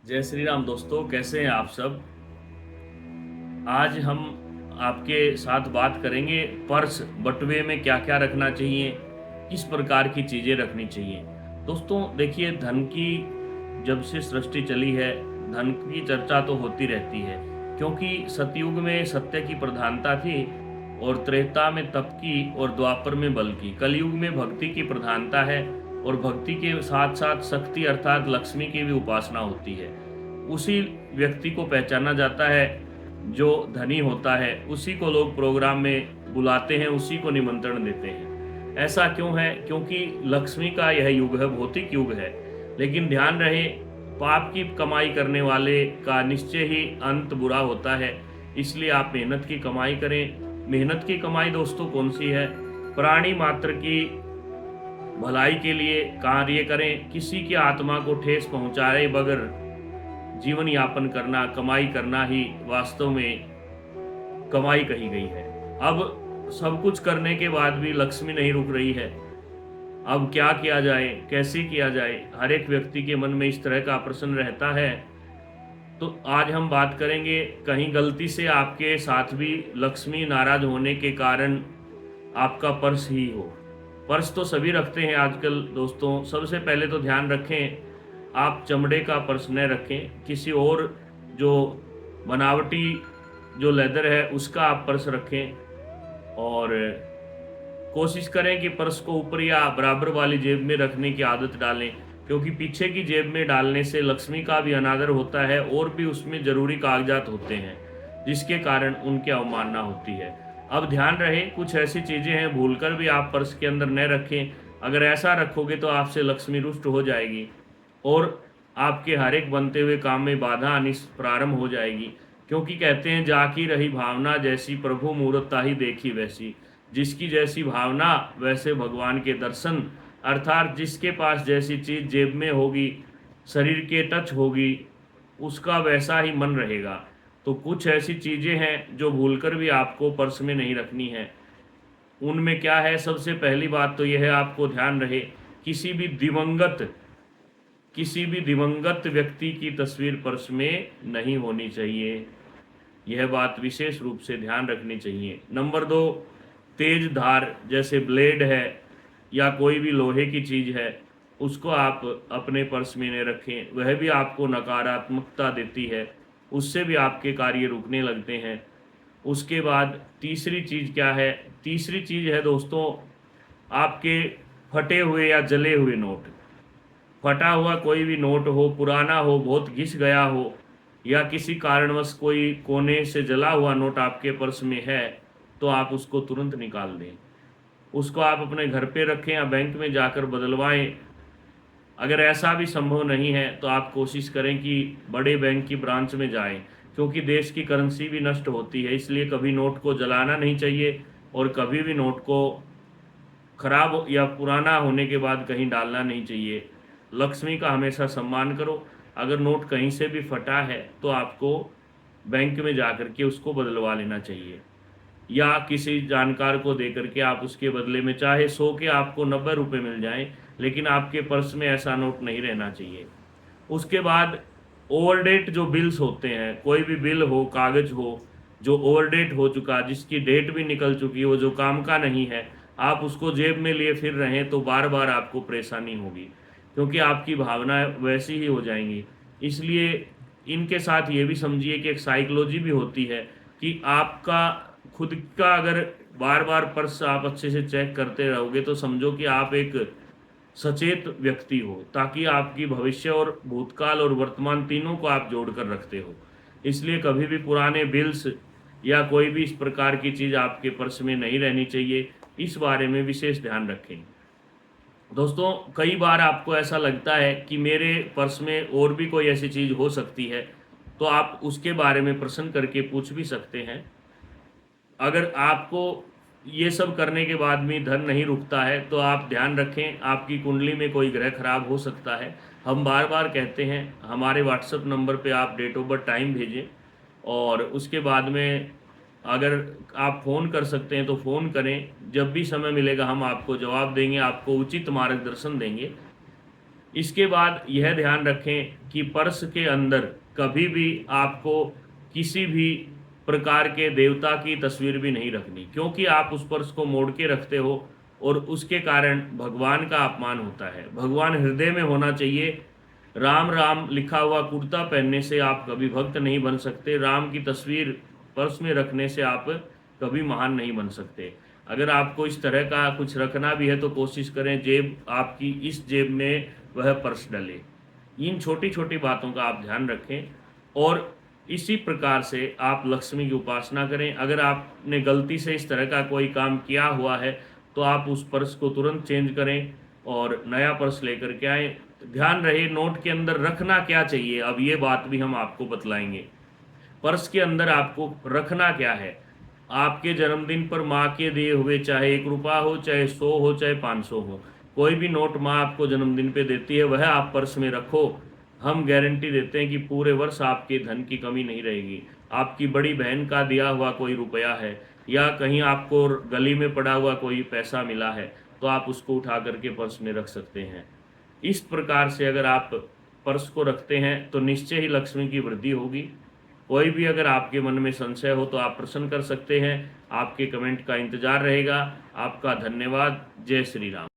जय श्री राम दोस्तों, कैसे हैं आप सब। आज हम आपके साथ बात करेंगे पर्स बटुए में क्या क्या रखना चाहिए, किस प्रकार की चीज़ें रखनी चाहिए। दोस्तों देखिए, धन की जब से सृष्टि चली है, धन की चर्चा तो होती रहती है, क्योंकि सतयुग में सत्य की प्रधानता थी और त्रेता में तप की और द्वापर में बल की। कलयुग में भक्ति की प्रधानता है और भक्ति के साथ साथ शक्ति अर्थात लक्ष्मी की भी उपासना होती है। उसी व्यक्ति को पहचाना जाता है जो धनी होता है, उसी को लोग प्रोग्राम में बुलाते हैं, उसी को निमंत्रण देते हैं। ऐसा क्यों है? क्योंकि लक्ष्मी का यह युग है, भौतिक युग है। लेकिन ध्यान रहे, पाप की कमाई करने वाले का निश्चय ही अंत बुरा होता है। इसलिए आप मेहनत की कमाई करें। मेहनत की कमाई दोस्तों कौन सी है? प्राणी मात्र की भलाई के लिए कार्य करें, किसी की आत्मा को ठेस पहुंचाए बगैर जीवन यापन करना, कमाई करना ही वास्तव में कमाई कही गई है। अब सब कुछ करने के बाद भी लक्ष्मी नहीं रुक रही है। अब क्या किया जाए, कैसे किया जाए? हर एक व्यक्ति के मन में इस तरह का प्रश्न रहता है। तो आज हम बात करेंगे, कहीं गलती से आपके साथ भी लक्ष्मी नाराज होने के कारण आपका पर्स ही हो। पर्स तो सभी रखते हैं आजकल दोस्तों। सबसे पहले तो ध्यान रखें, आप चमड़े का पर्स न रखें, किसी और जो बनावटी जो लेदर है उसका आप पर्स रखें। और कोशिश करें कि पर्स को ऊपर या बराबर वाली जेब में रखने की आदत डालें, क्योंकि पीछे की जेब में डालने से लक्ष्मी का भी अनादर होता है और भी उसमें ज़रूरी कागजात होते हैं, जिसके कारण उनकी अवमानना होती है। अब ध्यान रहे, कुछ ऐसी चीज़ें हैं भूलकर भी आप पर्स के अंदर न रखें। अगर ऐसा रखोगे तो आपसे लक्ष्मी रुष्ट हो जाएगी और आपके हर एक बनते हुए काम में बाधा आनी प्रारंभ हो जाएगी। क्योंकि कहते हैं, जाकी रही भावना जैसी प्रभु मूरत ताही देखी वैसी। जिसकी जैसी भावना वैसे भगवान के दर्शन। अर्थात जिसके पास जैसी चीज जेब में होगी, शरीर के टच होगी, उसका वैसा ही मन रहेगा। तो कुछ ऐसी चीजें हैं जो भूलकर भी आपको पर्स में नहीं रखनी है। उनमें क्या है? सबसे पहली बात तो यह है, आपको ध्यान रहे, किसी भी दिवंगत किसी भी दिवंगत व्यक्ति की तस्वीर पर्स में नहीं होनी चाहिए। यह बात विशेष रूप से ध्यान रखनी चाहिए। नंबर दो, तेज धार जैसे ब्लेड है या कोई भी लोहे की चीज़ है, उसको आप अपने पर्स में न रखें। वह भी आपको नकारात्मकता देती है, उससे भी आपके कार्य रुकने लगते हैं। उसके बाद तीसरी चीज़ क्या है? तीसरी चीज़ है दोस्तों, आपके फटे हुए या जले हुए नोट। फटा हुआ कोई भी नोट हो, पुराना हो, बहुत घिस गया हो, या किसी कारणवश कोई कोने से जला हुआ नोट आपके पर्स में है, तो आप उसको तुरंत निकाल दें। उसको आप अपने घर पे रखें या बैंक में जाकर बदलवाएं। अगर ऐसा भी संभव नहीं है तो आप कोशिश करें कि बड़े बैंक की ब्रांच में जाएं, क्योंकि देश की करेंसी भी नष्ट होती है। इसलिए कभी नोट को जलाना नहीं चाहिए और कभी भी नोट को खराब या पुराना होने के बाद कहीं डालना नहीं चाहिए। लक्ष्मी का हमेशा सम्मान करो। अगर नोट कहीं से भी फटा है तो आपको बैंक में जाकर के उसको बदलवा लेना चाहिए, या किसी जानकार को देकर के आप उसके बदले में चाहे 100 के आपको 90 रुपये मिल जाएं, लेकिन आपके पर्स में ऐसा नोट नहीं रहना चाहिए। उसके बाद ओवरडेट जो बिल्स होते हैं, कोई भी बिल हो, कागज हो जो ओवरडेट हो चुका, जिसकी डेट भी निकल चुकी है, वो जो काम का नहीं है, आप उसको जेब में लिए फिर रहे तो बार बार आपको परेशानी होगी, क्योंकि आपकी भावनाएं वैसी ही हो जाएंगी। इसलिए इनके साथ ये भी समझिए कि एक साइकोलॉजी भी होती है कि आपका खुद का अगर बार बार पर्स आप अच्छे से चेक करते रहोगे तो समझो कि आप एक सचेत व्यक्ति हो, ताकि आपकी भविष्य और भूतकाल और वर्तमान तीनों को आप जोड़कर रखते हो। इसलिए कभी भी पुराने बिल्स या कोई भी इस प्रकार की चीज़ आपके पर्स में नहीं रहनी चाहिए। इस बारे में विशेष ध्यान रखें। दोस्तों कई बार आपको ऐसा लगता है कि मेरे पर्स में और भी कोई ऐसी चीज़ हो सकती है, तो आप उसके बारे में प्रश्न करके पूछ भी सकते हैं। अगर आपको ये सब करने के बाद भी धन नहीं रुकता है तो आप ध्यान रखें, आपकी कुंडली में कोई ग्रह खराब हो सकता है। हम बार बार कहते हैं, हमारे व्हाट्सएप नंबर पे आप डेट ऑफ बर्थ टाइम भेजें और उसके बाद में अगर आप फ़ोन कर सकते हैं तो फ़ोन करें। जब भी समय मिलेगा हम आपको जवाब देंगे, आपको उचित मार्गदर्शन देंगे। इसके बाद यह ध्यान रखें कि पर्स के अंदर कभी भी आपको किसी भी प्रकार के देवता की तस्वीर भी नहीं रखनी, क्योंकि आप उस पर्स को मोड़ के रखते हो और उसके कारण भगवान का अपमान होता है। भगवान हृदय में होना चाहिए। राम राम लिखा हुआ कुर्ता पहनने से आप कभी भक्त नहीं बन सकते। राम की तस्वीर पर्स में रखने से आप कभी महान नहीं बन सकते। अगर आपको इस तरह का कुछ रखना भी है तो कोशिश करें जेब आपकी इस जेब में वह पर्स डले। इन छोटी-छोटी बातों का आप ध्यान रखें और इसी प्रकार से आप लक्ष्मी की उपासना करें। अगर आपने गलती से इस तरह का कोई काम किया हुआ है, तो आप उस पर्स को तुरंत चेंज करें और नया पर्स लेकर के आएँ। ध्यान रहे नोट के अंदर रखना क्या चाहिए, अब ये बात भी हम आपको बतलाएँगे। पर्स के अंदर आपको रखना क्या है? आपके जन्मदिन पर माँ के दिए हुए चाहे ₹1 हो, चाहे 100 हो, चाहे 500 हो, कोई भी नोट माँ आपको जन्मदिन पे देती है, वह आप पर्स में रखो। हम गारंटी देते हैं कि पूरे वर्ष आपके धन की कमी नहीं रहेगी। आपकी बड़ी बहन का दिया हुआ कोई रुपया है या कहीं आपको गली में पड़ा हुआ कोई पैसा मिला है, तो आप उसको उठा कर के पर्स में रख सकते हैं। इस प्रकार से अगर आप पर्स को रखते हैं, तो निश्चय ही लक्ष्मी की वृद्धि होगी। कोई भी अगर आपके मन में संशय हो तो आप प्रश्न कर सकते हैं। आपके कमेंट का इंतज़ार रहेगा। आपका धन्यवाद। जय श्री राम।